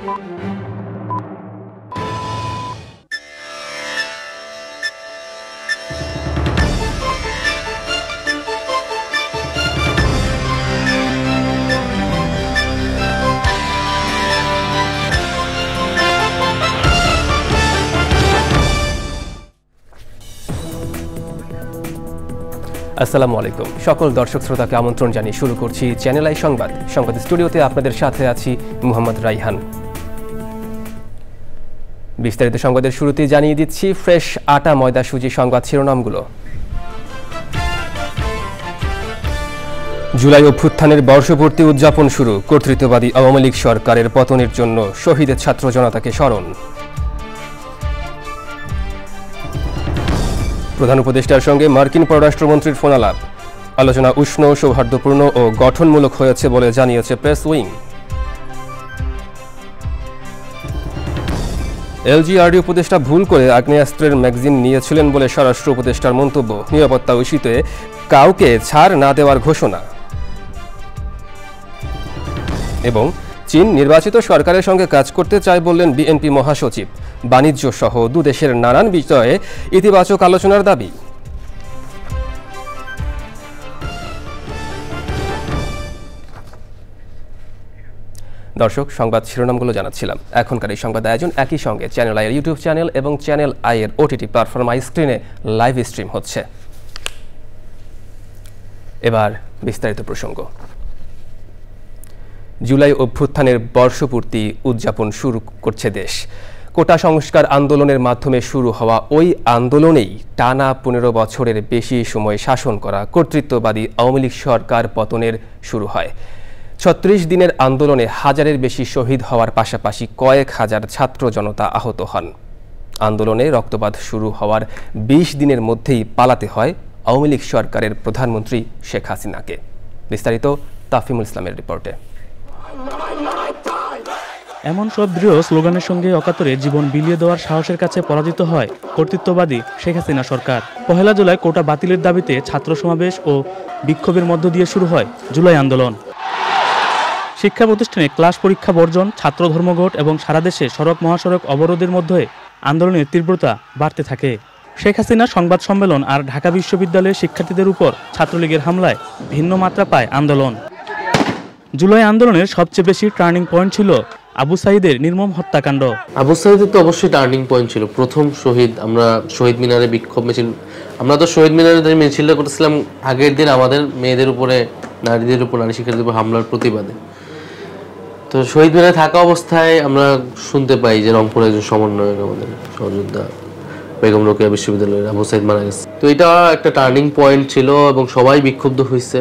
আসসালামু আলাইকুম সকল দর্শক শ্রোতাকে আমন্ত্রণ জানিয়ে শুরু করছি চ্যানেল আই সংবাদ। সংবাদ স্টুডিওতে আপনাদের সাথে আছি মোহাম্মদ রাইহান। বিস্তারিত সংবাদের শুরুতেই জানিয়ে দিচ্ছি ফ্রেশ আটা ময়দা সুজি সংবাদ শিরোনামগুলো। জুলাই অভ্যুত্থানের বর্ষপূর্তি উদযাপন শুরু, কর্তৃত্ববাদী আওয়ামী লীগ সরকারের পতনের জন্য শহীদের ছাত্র জনতাকে স্মরণ। প্রধান উপদেষ্টার সঙ্গে মার্কিন পররাষ্ট্রমন্ত্রীর ফোনালাপ, আলোচনা উষ্ণ, সৌহার্দ্যপূর্ণ ও গঠনমূলক হয়েছে বলে জানিয়েছে প্রেস উইং। এলজিআরডি উপদেষ্টা ভুল করে আগ্নেয়াস্ত্রের ম্যাগাজিন নিয়েছিলেন বলে স্বরাষ্ট্র উপদেষ্টার মন্তব্য, নিরাপত্তা ইস্যুতে কাউকে ছাড় না দেওয়ার ঘোষণা। এবং চীন নির্বাচিত সরকারের সঙ্গে কাজ করতে চায় বললেন বিএনপি মহাসচিব। বাণিজ্য সহ দুদেশের নানান বিষয়ে ইতিবাচক আলোচনার দাবি। দর্শক, সংবাদ শিরোনামগুলো জানাচ্ছিলাম। এখনকার এই সংবাদ আয়োজন একই সঙ্গে চ্যানেল আই এর ইউটিউব চ্যানেল এবং চ্যানেল আই এর ওটিটি প্ল্যাটফর্ম আই স্ক্রিনে লাইভ স্ট্রিম হচ্ছে। এবার বিস্তারিত প্রসঙ্গ। জুলাই অভ্যুত্থানের বর্ষপূর্তি উদযাপন শুরু করছে দেশ। কোটা সংস্কার আন্দোলনের মাধ্যমে শুরু হওয়া ওই আন্দোলনেই টানা ১৫ বছরের বেশি সময় শাসন করা কর্তৃত্ববাদী আওয়ামী লীগ সরকার পতনের শুরু হয়। ৩৬ দিনের আন্দোলনে হাজারের বেশি শহীদ হওয়ার পাশাপাশি কয়েক হাজার ছাত্র জনতা আহত হন। আন্দোলনে রক্তপাত শুরু হওয়ার ২০ দিনের মধ্যেই পালাতে হয় আওয়ামী লীগ সরকারের প্রধানমন্ত্রী শেখ হাসিনাকে। বিস্তারিত তাফিমুল ইসলামের রিপোর্টে। এমন সব দৃঢ় স্লোগানের সঙ্গে অকাতরে জীবন বিলিয়ে দেওয়ার সাহসের কাছে পরাজিত হয় কর্তৃত্ববাদী শেখ হাসিনা সরকার। ১ জুলাই কোটা বাতিলের দাবিতে ছাত্র সমাবেশ ও বিক্ষোভের মধ্য দিয়ে শুরু হয় জুলাই আন্দোলন। শিক্ষা প্রতিষ্ঠানে ক্লাস পরীক্ষা বর্জন, ছাত্র ধর্মঘট এবং সারা দেশে সড়ক মহাসড়ক অবরোধের মধ্যে আন্দোলনের তীব্রতা বাড়তে থাকে। শেখ হাসিনা সংবাদ সম্মেলন আর ঢাকা বিশ্ববিদ্যালয়ের শিক্ষার্থীদের উপর ছাত্রলীগের হামলায় ভিন্ন মাত্রা পায় আন্দোলন। জুলাই আন্দোলনের সবচেয়ে বেশি টার্নিং পয়েন্ট ছিল আবু সাঈদের নির্মম হত্যাকাণ্ড। আবু সাঈদের তো অবশ্যই টার্নিং পয়েন্ট ছিল। প্রথম শহীদ, আমরা শহীদ মিনারে বিক্ষোভ মিছিল, আমরা তো শহীদ মিনারে মিছিলটা করতেছিলাম আগের দিন আমাদের মেয়েদের উপরে, নারীদের উপর, নারী শিক্ষার্থীদের উপর হামলার প্রতিবাদে। তো শহীদ মিনারে থাকা অবস্থায় আমরা শুনতে পাই যে রংপুরে একজন সমন্বয়ক, আমাদের সহযোদ্ধা বেগম রোকেয়া বিশ্ববিদ্যালয়ের আবু সাঈদ মারা গেছে। তো এটা একটা টার্নিং পয়েন্ট ছিল এবং সবাই বিক্ষুব্ধ হয়েছে।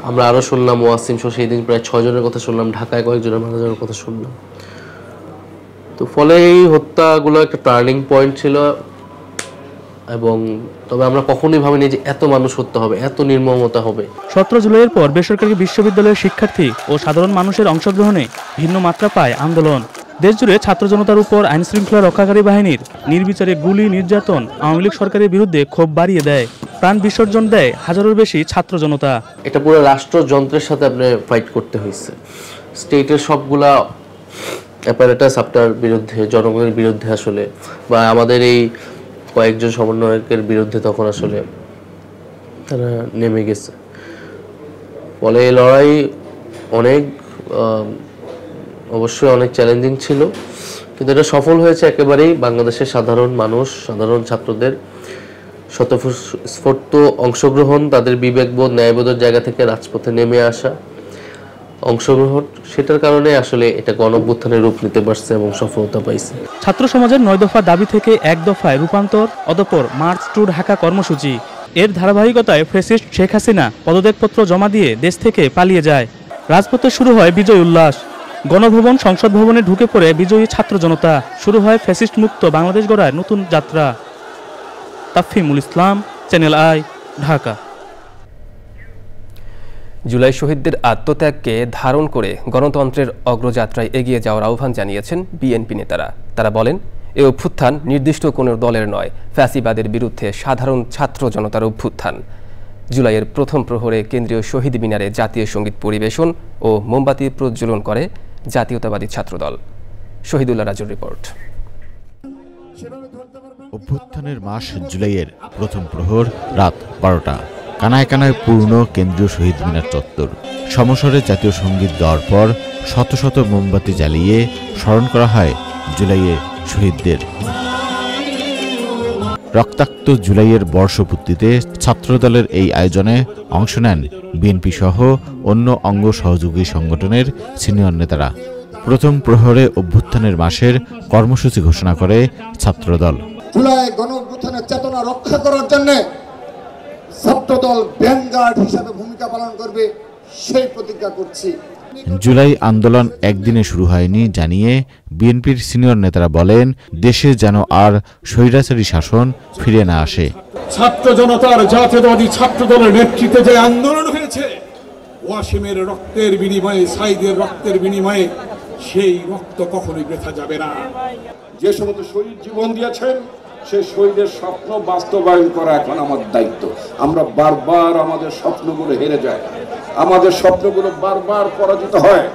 আমরা আরও শুনলাম ওয়াসিম সহ সেই দিন প্রায় 6 জনের কথা শুনলাম, ঢাকায় কয়েকজনের মারা যাওয়ার কথা শুনলাম। তো ফলে এই হত্যাগুলো একটা টার্নিং পয়েন্ট ছিল। এবং তবে আমরা কখনোই ভাবিনি যে এত মানুষ হত্যা হবে, এত নির্মমতা হবে। 17 জুলাইয়ের পর বেসরকারি বিশ্ববিদ্যালয়ের শিক্ষার্থী ও সাধারণ মানুষের অংশগ্রহণে ভিন্ন মাত্রা পায় আন্দোলন। দেশজুড়ে ছাত্র জনতার উপর আইন শৃঙ্খলা রক্ষাকারী বাহিনীর নির্বিচারে গুলি, নির্যাতন আওয়ামী লীগ সরকারের বিরুদ্ধে ক্ষোভ বাড়িয়ে দেয়। প্রাণ বিসর্জন দেয় হাজারের বেশি ছাত্র জনতা। এটা পুরো রাষ্ট্রযন্ত্রের সাথে আপনি ফাইট করতে হয়েছে। স্টেটের সবগুলা অ্যাপারেটাস আপনার বিরুদ্ধে, জনগণের বিরুদ্ধে আসলে, বা আমাদের এই কয়েকজন সমন্বয়কের বিরুদ্ধে তখন আসলে তারা নেমে গেছে। ফলে এই লড়াই অবশ্যই অনেক চ্যালেঞ্জিং ছিল, কিন্তু এটা সফল হয়েছে একেবারেই বাংলাদেশের সাধারণ মানুষ, সাধারণ ছাত্রদের স্বতঃস্ফূর্ত অংশগ্রহণ, তাদের বিবেকবোধ, ন্যায়বোধের জায়গা থেকে রাজপথে নেমে আসা অংশগ্রহণ, সেটার কারণে আসলে এটা গণঅভ্যুত্থানের রূপ নিতে পারছে এবং সফলতা পাইছে। ছাত্র সমাজের 9 দফা দাবি থেকে 1 দফায় রূপান্তর, অতঃপর মার্চ টু ঢাকা কর্মসূচি। এর ধারাবাহিকতায় ফ্যাসিস্ট শেখ হাসিনা পদত্যাগপত্র জমা দিয়ে দেশ থেকে পালিয়ে যায়। রাজপথে শুরু হয় বিজয় উল্লাস। গণভবন, সংসদ ভবনে ঢুকে পড়ে বিজয়ী ছাত্র জনতা। শুরু হয় ফ্যাসিস্ট মুক্ত বাংলাদেশ গড়ার নতুন যাত্রা। তাফিমুল ইসলাম, চ্যানেল আই, ঢাকা। জুলাই শহীদদের আত্মত্যাগকে ধারণ করে গণতন্ত্রের অগ্রযাত্রায় এগিয়ে যাওয়ার আহ্বান জানিয়েছেন বিএনপি নেতারা। তারা বলেন, এ অভ্যুত্থান নির্দিষ্ট কোনো দলের নয়, ফ্যাসিবাদের বিরুদ্ধে সাধারণ ছাত্র জনতার অভ্যুত্থান। জুলাইয়ের প্রথম প্রহরে কেন্দ্রীয় শহীদ মিনারে জাতীয় সঙ্গীত পরিবেশন ও মোমবাতি প্রজ্বলন করে জাতীয়তাবাদী ছাত্রদল। শহীদুল্লাহ রাজুর রিপোর্ট। অভ্যুত্থানের মাস জুলাইয়ের প্রথম প্রহর রাত 12টা। কানায় কানায় পূর্ণ কেন্দ্রীয় শহীদ মিনার চত্বর। সমস্বরে জাতীয় সঙ্গীত গাওয়ার পর শত শত মোমবাতি জ্বালিয়ে স্মরণ করা হয় জুলাইয়ের শহীদদের। রক্তাক্ত জুলাইয়ের বর্ষপূর্তিতে ছাত্রদলের এই আয়োজনে অংশ নেন বিএনপি সহ অন্য অঙ্গ সহযোগী সংগঠনের সিনিয়র নেতারা। প্রথম প্রহরে অভ্যুত্থানের মাসের কর্মসূচি ঘোষণা করে ছাত্রদল। জুলাই গণঅভ্যুত্থানের চেতনা রক্ষা করার জন্য ছাত্রদল ভ্যানগার্ড হিসেবে ভূমিকা পালন করবে সেই প্রতিজ্ঞা করছি। জুলাই আন্দোলন একদিনে শুরু হয়নি জানিয়ে বিএনপির সিনিয়র নেতারা বলেন, দেশে যেন আর স্বৈরাচারী শাসন ফিরে না আসে। ছাত্র জনতার জাতীয়তাবাদী ছাত্রদলের নেতৃত্বে যে আন্দোলন হয়েছে, ওয়াসিমের রক্তের বিনিময়ে, সাইদের রক্তের বিনিময়ে, সেই রক্ত কখনোই বৃথা যাবে না। যে সমস্ত শহীদ জীবন দিয়েছেন সেই শহীদের স্বপ্ন বাস্তবায়ন করা এখন আমার দায়িত্ব। আমরা বারবার আমাদের স্বপ্নগুলো হেরে যাই, আমাদের স্বপ্নগুলো বারবার পরাজিত হয়।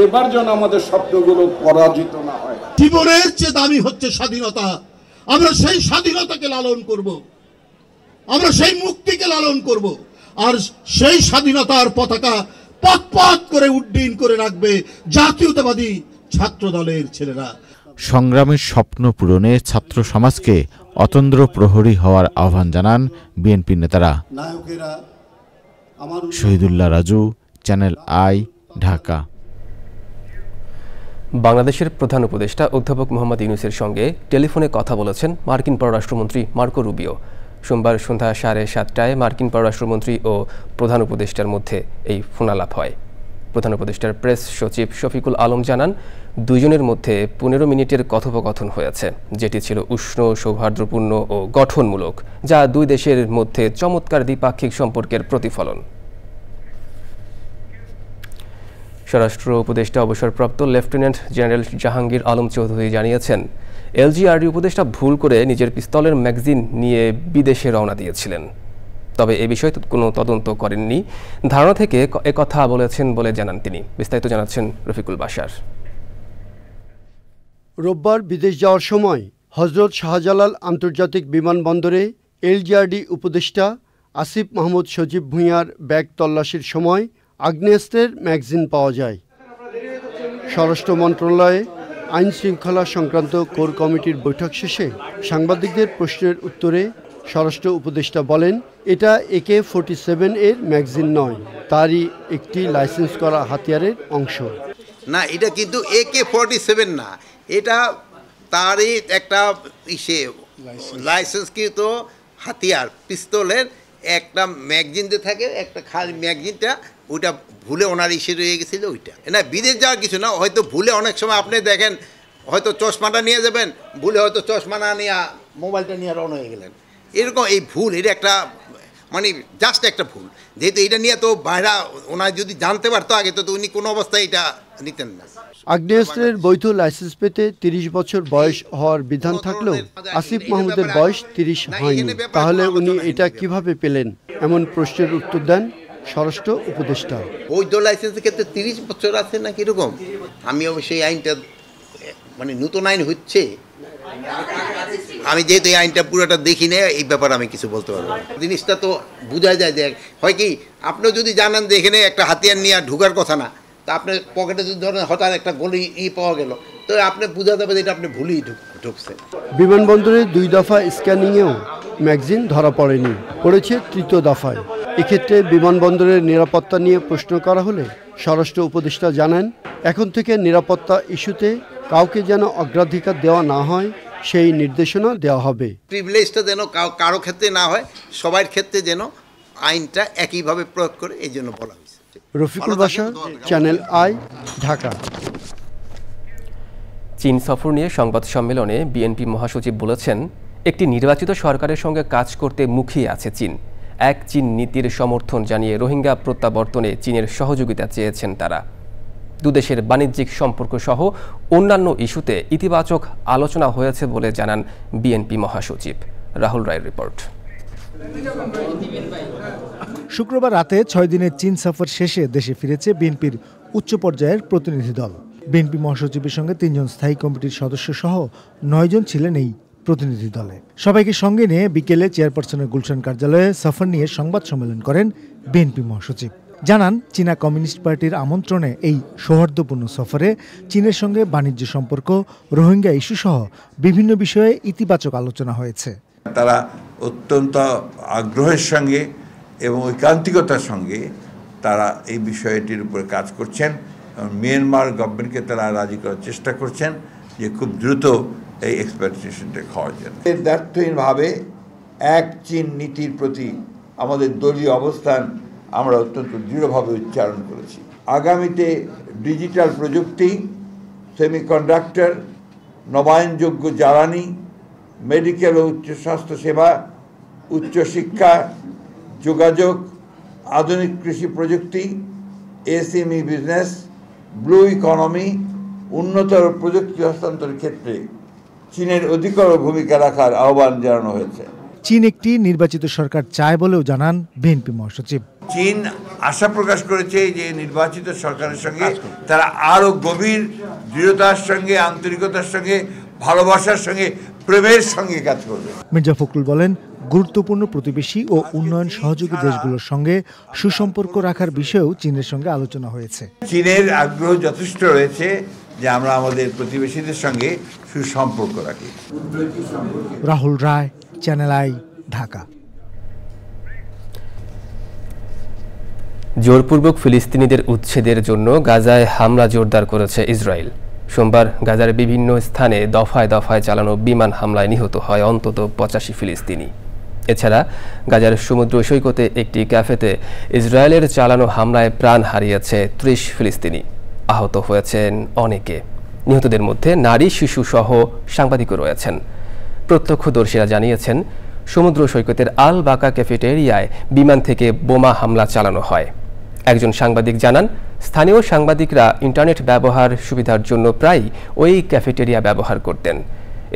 এবার যেন আমাদের স্বপ্নগুলো পরাজিত না হয়। জীবনের চেয়ে দামি হচ্ছে স্বাধীনতা। আমরা সেই স্বাধীনতাকে লালন করব, আমরা সেই মুক্তিকে লালন করব, আর সেই স্বাধীনতার পতাকা পথ পথ করে উড্ডীন করে রাখবে জাতীয়তাবাদী ছাত্র দলের ছেলেরা। সংগ্রামের স্বপ্ন পূরণে ছাত্র সমাজকে অতন্দ্র প্রহরী হওয়ার আহ্বান জানান বিএনপি নেতারা। Shahidullah Raju, channel I, Dhaka. বাংলাদেশের প্রধান উপদেষ্টা অধ্যাপক মোহাম্মদ ইউনূসের সঙ্গে টেলিফোনে কথা বলেছেন মার্কিন পররাষ্ট্রমন্ত্রী মার্কো রুবিও। সোমবার সন্ধ্যা 7:30টায় মার্কিন পররাষ্ট্রমন্ত্রী ও প্রধান উপদেষ্টার মধ্যে এই ফোনালাপ হয়। প্রধান উপদেষ্টার প্রেস সচিব শফিকুল আলম জানান, দুইজনের মধ্যে 15 মিনিটের কথোপকথন হয়েছে, যেটি ছিল উষ্ণ, সৌহার্দ্যপূর্ণ ও গঠনমূলক, যা দুই দেশের মধ্যে চমৎকার দ্বিপাক্ষিক সম্পর্কের প্রতিফলন। স্বরাষ্ট্র উপদেষ্টা অবসরপ্রাপ্ত লেফটেন্যান্ট জেনারেল জাহাঙ্গীর আলম চৌধুরী জানিয়েছেন, এলজিআরডি উপদেষ্টা ভুল করে নিজের পিস্তলের ম্যাগাজিন নিয়ে বিদেশে রওনা দিয়েছিলেন। তবে এ বিষয়ে কোনো তদন্ত করেননি, ধারণা থেকে একথা বলেছেন বলে জানান তিনি। বিস্তারিত জানাচ্ছেন রফিকুল বাশার। রোববার বিদেশ যাওয়ার সময় হজরত শাহজালাল আন্তর্জাতিক বিমানবন্দরে এলজিআরডি উপদেষ্টা আসিফ মাহমুদ সজীব ভূঁইয়ার ব্যাগ তল্লাশির সময় আগ্নেয়াস্ত্রের ম্যাগাজিন পাওয়া যায়। স্বরাষ্ট্র মন্ত্রণালয়ে আইন শৃঙ্খলা সংক্রান্ত কোর কমিটির বৈঠক শেষে সাংবাদিকদের প্রশ্নের উত্তরে স্বরাষ্ট্র উপদেষ্টা বলেন, এটা AK-47 এর ম্যাগাজিন নয়, তারই একটি লাইসেন্স করা হাতিয়ারের অংশ। না, এটা কিন্তু AK-47 না, এটা তারই একটা লাইসেন্সকৃত হাতিয়ার, পিস্তলের একটা ম্যাগাজিন যে থাকে, একটা খালি ম্যাগাজিনটা, ওইটা ভুলে ওনার রয়ে গেছিল। ওইটা না, বিদেশ যাওয়ার কিছু না, হয়তো ভুলে অনেক সময় আপনি দেখেন, হয়তো চশমাটা নিয়ে যাবেন, ভুলে হয়তো চশমা না নিয়ে মোবাইলটা নিয়ে রওনা হয়ে গেলেন, এরকম এই ভুল, এটা একটা মানে জাস্ট একটা ভুল। যেহেতু এটা নিয়ে তো বাইরা ওনার যদি জানতে পারতো আগে, তো উনি কোনো অবস্থায় এটা নিতেন না। আগ্নেয়াস্ত্রের বৈধ লাইসেন্স পেতে 30 বছর বয়স হওয়ার বিধান থাকলেও আসিফ মাহমুদের বয়স 30 হয়নি। তাহলে উনি এটা কিভাবে পেলেন? এমন প্রশ্নের উত্তর দেন স্বরাষ্ট্র উপদেষ্টা। বৈধ লাইসেন্সের ক্ষেত্রে 30 বছর আছে না কিরকম? আমি অবশ্যই আইনটা মানে নতুন আইন হচ্ছে, আমি যেহেতু এই আইনটা পুরোটা দেখি না, এই ব্যাপারে আমি কিছু বলতে পারবো না। জিনিসটা তো বোঝা যায় যে হয় কি, আপনি যদি জানেন যে এখানে একটা হাতিয়ার নিয়ে ঢুকার কথা না, তা আপনার পকেটে যদি ধরেন হঠাৎ একটা গলি পাওয়া গেল, তো আপনি বোঝা যাবে যে এটা আপনি ভুলেই ঢুকছেন। বিমানবন্দরে 2 দফা স্ক্যানিংয়েও ম্যাগাজিন ধরা পড়েনি, পড়েছে 3য় দফায়। এক্ষেত্রে বিমানবন্দরের নিরাপত্তা নিয়ে প্রশ্ন করা হলে স্বরাষ্ট্র উপদেষ্টা জানান, এখন থেকে নিরাপত্তা ইস্যুতে কাউকে যেন অগ্রাধিকার দেওয়া না হয় সেই নির্দেশনা দেওয়া হবে। প্রিভিলেজটা যেন কারো ক্ষেত্রে না হয়, সবার ক্ষেত্রে যেন আইনটা একইভাবে প্রয়োগ করে, এই জন্য বলা হয়েছে। Rafiqul Bashar, channel I, Dhaka. চীন সফর নিয়ে সংবাদ সম্মেলনে বিএনপি মহাসচিব বলেছেন, একটি নির্বাচিত সরকারের সঙ্গে কাজ করতে মুখিয়ে আছে চীন। এক চীন নীতির সমর্থন জানিয়ে রোহিঙ্গা প্রত্যাবর্তনে চীনের সহযোগিতা চেয়েছেন তারা। দুদেশের বাণিজ্যিক সম্পর্ক সহ অন্যান্য ইস্যুতে ইতিবাচক আলোচনা হয়েছে বলে জানান বিএনপি মহাসচিব। রাহুল রায়ের রিপোর্ট। শুক্রবার রাতে 6 দিনের চীন সফর শেষে দেশে ফিরেছে বিএনপির উচ্চ পর্যায়ের প্রতিনিধি দল। বিএনপি মহাসচিবের সঙ্গে 3 জন স্থায়ী কমিটির সদস্য সহ 9 জন ছিলেন এই প্রতিনিধি দলে। সবাইকে সঙ্গে নিয়ে বিকেলে চেয়ারপারসনের গুলশান কার্যালয়ে সফর নিয়ে সংবাদ সম্মেলন করেন বিএনপি মহাসচিব। জানান, চীনা কমিউনিস্ট পার্টির আমন্ত্রণে এই সৌহার্দ্যপূর্ণ সফরে চীনের সঙ্গে বাণিজ্য সম্পর্ক, রোহিঙ্গা ইস্যু সহ বিভিন্ন বিষয়ে ইতিবাচক আলোচনা হয়েছে। তারা অত্যন্ত আগ্রহের সঙ্গে এবং ঐকান্তিকতার সঙ্গে তারা এই বিষয়টির উপরে কাজ করছেন। মিয়ানমার গভর্নমেন্টকে তারা রাজি করার চেষ্টা করছেন যে খুব দ্রুত এই এক্সপেক্টেশনটা খাওয়ার জন্য। দ্ব্যর্থহীনভাবে এক চীন নীতির প্রতি আমাদের দলীয় অবস্থান আমরা অত্যন্ত দৃঢ়ভাবে উচ্চারণ করেছি। আগামীতে ডিজিটাল প্রযুক্তি, সেমিকন্ডাক্টর, নবায়নযোগ্য জ্বালানি, মেডিকেল ও উচ্চ স্বাস্থ্যসেবা, উচ্চশিক্ষা, যোগাযোগ, আধুনিক কৃষি প্রযুক্তি, এসএমই বিজনেস, ব্লু ইকোনমি, উন্নতর প্রযুক্তি হস্তান্তরের ক্ষেত্রে চীনের অধিকতর ভূমিকা রাখার আহ্বান জানানো হয়েছে। চীন একটি নির্বাচিত সরকার চায় বলেও জানান বিএনপি মহাসচিব। চীন আশা প্রকাশ করেছে যে নির্বাচিত সরকারের সঙ্গে তারা আরও গভীর দৃঢ়তার সঙ্গে, আন্তরিকতার সঙ্গে, ভালোবাসার সঙ্গে, প্রেমের সঙ্গে কাজ করবে। মির্জা ফখরুল বলেন, গুরুত্বপূর্ণ প্রতিবেশী ও উন্নয়ন সহযোগী দেশগুলোর সঙ্গে সুসম্পর্ক রাখার বিষয়েও চীনের সঙ্গে আলোচনা হয়েছে। চীনের আগ্রহ যথেষ্ট রয়েছে যে আমরা আমাদের প্রতিবেশীদের সঙ্গে সুসম্পর্ক রাখি। রাহুল রায়, চ্যানেল আই, ঢাকা। জোরপূর্বক ফিলিস্তিনিদের উচ্ছেদের জন্য গাজায় হামলা জোরদার করেছে ইসরায়েল। সোমবার গাজার বিভিন্ন স্থানে দফায় দফায় চালানো বিমান হামলায় নিহত হয় অন্তত 85 ফিলিস্তিনি। এছাড়া গাজার সমুদ্র সৈকতে একটি ক্যাফেতে ইসরায়েলের চালানো হামলায় প্রাণ হারিয়েছে 30 ফিলিস্তিনি। আহত হয়েছেন অনেকে। নিহতদের মধ্যে নারী, শিশু সহ সাংবাদিকও রয়েছেন। প্রত্যক্ষদর্শীরা জানিয়েছেন, সমুদ্র সৈকতের আল বাকা ক্যাফেটেরিয়ায় বিমান থেকে বোমা হামলা চালানো হয়। একজন সাংবাদিক জানান, স্থানীয় সাংবাদিকরা ইন্টারনেট ব্যবহার সুবিধার জন্য প্রায় ওই ক্যাফেটেরিয়া ব্যবহার করতেন।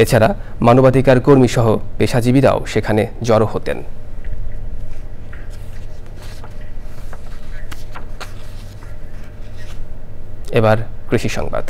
এছাড়া মানবাধিকার কর্মী সহ পেশাজীবীরাও সেখানে জড়ো হতেন। এবার কৃষি সংবাদ।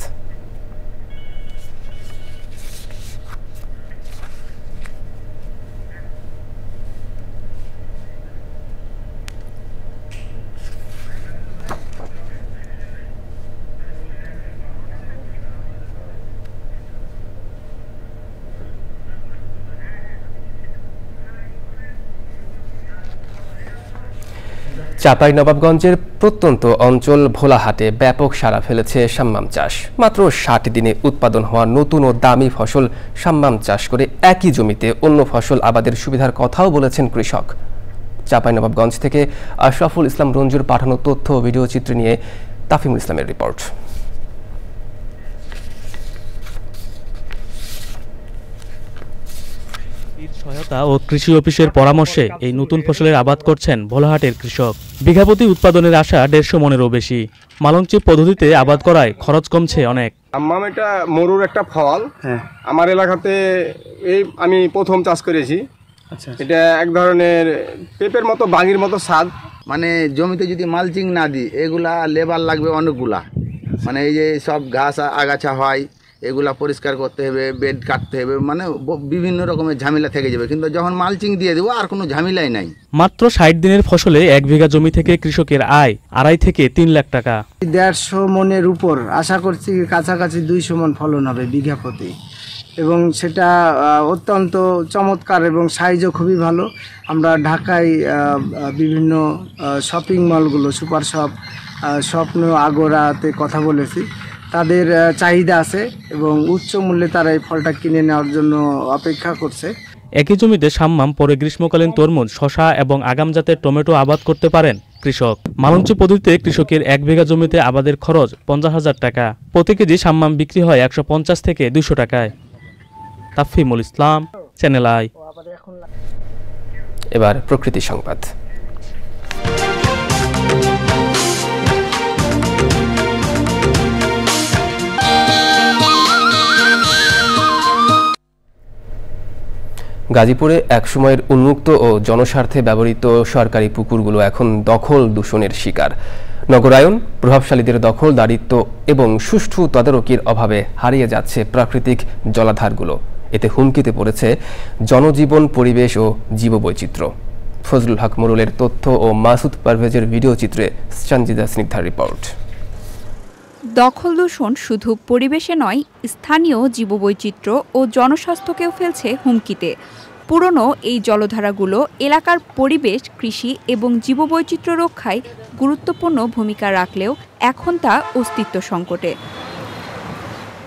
চাঁপাইনবাবগঞ্জের প্রত্যন্ত অঞ্চল ভোলাহাটে ব্যাপক সাড়া ফেলেছে সাম্মাম চাষ। মাত্র 60 দিনে উৎপাদন হওয়া নতুন ও দামি ফসল সাম্মাম চাষ করে একই জমিতে অন্য ফসল আবাদের সুবিধার কথাও বলেছেন কৃষক। চাঁপাইনবাবগঞ্জ থেকে আশরাফুল ইসলাম রঞ্জুর পাঠানো তথ্য ও ভিডিও চিত্র নিয়ে তাফিমুল ইসলামের রিপোর্ট। সহায়তা ও কৃষি অফিসের পরামর্শে এই নতুন ফসলের আবাদ করছেন ভোলাহাটের কৃষক। বিঘাপ্রতি উৎপাদনের আশা 150 মনেরও বেশি। মালঞ্চি পদ্ধতিতে আবাদ করায় খরচ কমছে অনেক। সাম্মাম এটা মরুর একটা ফল। আমার এলাকাতে এই আমি প্রথম চাষ করেছি। এটা এক ধরনের পেঁপের মতো, বাঙির মতো স্বাদ। মানে জমিতে যদি মালচিং না দিই, এগুলা লেবার লাগবে অনেকগুলা। মানে এই যে সব ঘাস আগাছা হয়, এগুলা পরিষ্কার করতে হবে, বেড কাটতে হবে, মানে বিভিন্ন রকমের ঝামেলা থেকে যাবে। কিন্তু যখন মালচিং দিয়ে দেবো আর কোনো ঝামেলাই নাই। মাত্র 60 দিনের ফসলে 1 বিঘা জমি থেকে কৃষকের আয় 2.5 থেকে 3 লাখ টাকা। 150 মনের উপর আশা করছি, কাছাকাছি 200 মন ফলন হবে বিঘা প্রতি। এবং সেটা অত্যন্ত চমৎকার এবং সাইজও খুবই ভালো। আমরা ঢাকায় বিভিন্ন শপিং মলগুলো, সুপার শপ, স্বপ্ন, আগোরাতে কথা বলেছি। তাদের চাহিদা আছে এবং উচ্চ মূল্যে তারা এই ফলটা কিনে নেওয়ার জন্য অপেক্ষা করছে। একই জমিতে সাম্মাম, পরে গ্রীষ্মকালীন তরমুজ, শশা এবং আগাম জাতের টমেটো আবাদ করতে পারেন কৃষক। মালঞ্চি পদ্ধতিতে কৃষকের 1 বিঘা জমিতে আবাদের খরচ 50,000 টাকা। প্রতি কেজি সাম্মাম বিক্রি হয় 150 থেকে 200 টাকায়। তাফিমুল ইসলাম, চ্যানেল আই। এবার প্রকৃতি সংবাদ। গাজীপুরে একসময়ের উন্মুক্ত ও জনস্বার্থে ব্যবহৃত সরকারি পুকুরগুলো এখন দখল দূষণের শিকার। নগরায়ন, প্রভাবশালীদের দখলদারিত্ব এবং সুষ্ঠু তদারকির অভাবে হারিয়ে যাচ্ছে প্রাকৃতিক জলাধারগুলো। এতে হুমকিতে পড়েছে জনজীবন, পরিবেশ ও জীববৈচিত্র্য। ফজলুল হক মোরলের তথ্য ও মাসুদ পারভেজের ভিডিও চিত্রে সঞ্জিদা স্নিগ্ধার রিপোর্ট। দখল দূষণ শুধু পরিবেশে নয়, স্থানীয় জীববৈচিত্র্য ও জনস্বাস্থ্যকেও ফেলছে হুমকিতে। পুরনো এই জলধারাগুলো এলাকার পরিবেশ, কৃষি এবং জীববৈচিত্র্য রক্ষায় গুরুত্বপূর্ণ ভূমিকা রাখলেও এখন তা অস্তিত্ব সংকটে।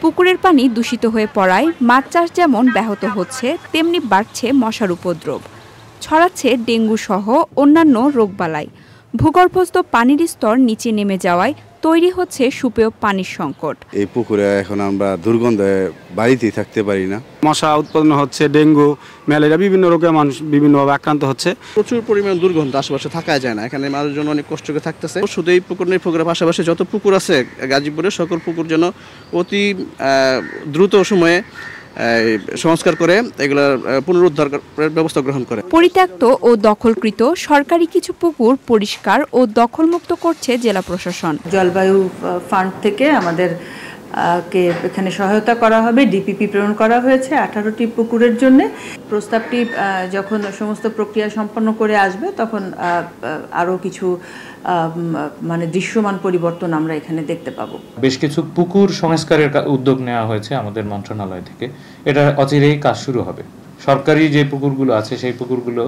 পুকুরের পানি দূষিত হয়ে পড়ায় মাছ চাষ যেমন ব্যাহত হচ্ছে, তেমনি বাড়ছে মশার উপদ্রব, ছড়াচ্ছে ডেঙ্গু সহ অন্যান্য রোগবালাই। ভূগর্ভস্থ পানির স্তর নিচে নেমে যাওয়ায় তৈরি হচ্ছে সুপেয় পানির সংকট। এই পুকুরে এখন আমরা দুর্গন্ধে বাড়িতেই থাকতে পারি না। মশা উৎপন্ন হচ্ছে, ডেঙ্গু, ম্যালেরিয়া, বিভিন্ন রোগে মানুষ বিভিন্নভাবে আক্রান্ত হচ্ছে। প্রচুর পরিমাণ দুর্গন্ধ, আশেপাশে থাকা যায় না। এখানে মানুষজন অনেক কষ্ট করে থাকতেছে। শুধু এই পুকুর নেই, পুকুরের পাশাপাশি যত পুকুর আছে গাজীপুরে, সকল পুকুর যেন অতি দ্রুত সময়ে সংস্কার করে এগুলোর পুনরুদ্ধারের ব্যবস্থা গ্রহণ করে। পরিত্যক্ত ও দখলকৃত সরকারি কিছু পুকুর পরিষ্কার ও দখলমুক্ত করছে জেলা প্রশাসন। জলবায়ু ফান্ড থেকে আমাদের এখানে সহায়তা করা হবে, ডিপিপি প্রেরণ করা হয়েছে 18টি পুকুরের জন্য। প্রস্তাবটি যখন সমস্ত প্রক্রিয়া সম্পন্ন করে আসবে তখন আরও কিছু মানে দৃশ্যমান পরিবর্তন আমরা এখানে দেখতে পাবো। বেশ কিছু পুকুর সংস্কারের উদ্যোগ নেওয়া হয়েছে আমাদের মন্ত্রণালয় থেকে। এটা অচিরেই কাজ শুরু হবে। সরকারি যে পুকুরগুলো আছে সেই পুকুরগুলো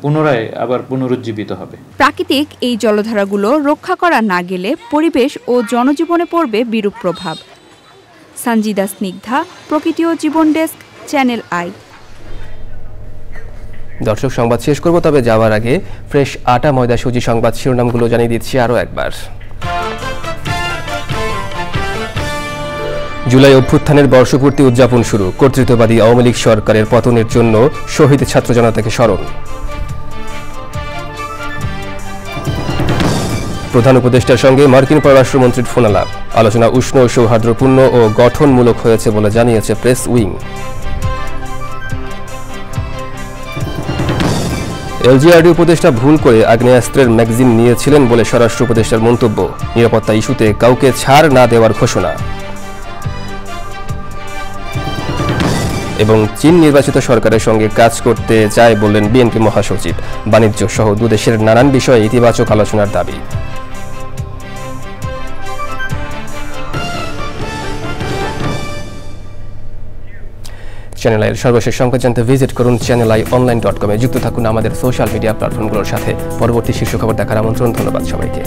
পুনরায় আবার পুনরুজ্জীবিত হবে। প্রাকৃতিক এই জলধারাগুলো রক্ষা করা না গেলে পরিবেশ ও জনজীবনে পড়বে বিরূপ প্রভাব। সঞ্জিদা স্নিগ্ধা, প্রকৃতি ও জীবন ডেস্ক, চ্যানেল আই। দর্শক, সংবাদ শেষ করব, তবে যাওয়ার আগে ফ্রেশ আটা ময়দা সুজি সংবাদ শিরোনামগুলো জানিয়ে দিচ্ছি আরও একবার। জুলাই অভ্যুত্থানের বর্ষপূর্তি উদযাপন শুরু। কর্তৃত্ববাদী আওয়ামী লীগ সরকারের পতনের জন্য শহীদ ছাত্র জনতাকে স্মরণ। প্রধান উপদেষ্টার সঙ্গে মার্কিন পররাষ্ট্রমন্ত্রীর ফোনালাপ। আলোচনা উষ্ণ, সৌহার্দ্যপূর্ণ ও গঠনমূলক হয়েছে বলে জানিয়েছে প্রেস উইং। এলজিআরডি উপদেষ্টা ভুল করে আগ্নেয়াস্ত্রের ম্যাগাজিন নিয়েছিলেন বলে স্বরাষ্ট্র উপদেষ্টার মন্তব্য। নিরাপত্তা ইস্যুতে কাউকে ছাড় না দেওয়ার ঘোষণা। এবং চীন নির্বাচিত সরকারের সঙ্গে কাজ করতে চায় বললেন বিএনপি মহাসচিব। বাণিজ্য সহ দুদেশের নানান বিষয়ে ইতিবাচক আলোচনার দাবি। চ্যানেল আইয়ের সর্বশেষ সংবাদ জানতে ভিজিট করুন channelionline.com-এ। যুক্ত থাকুন আমাদের সোশ্যাল মিডিয়া প্ল্যাটফর্মগুলোর সাথে। পরবর্তী শীর্ষ খবর দেখার আমন্ত্রণ। ধন্যবাদ সবাইকে।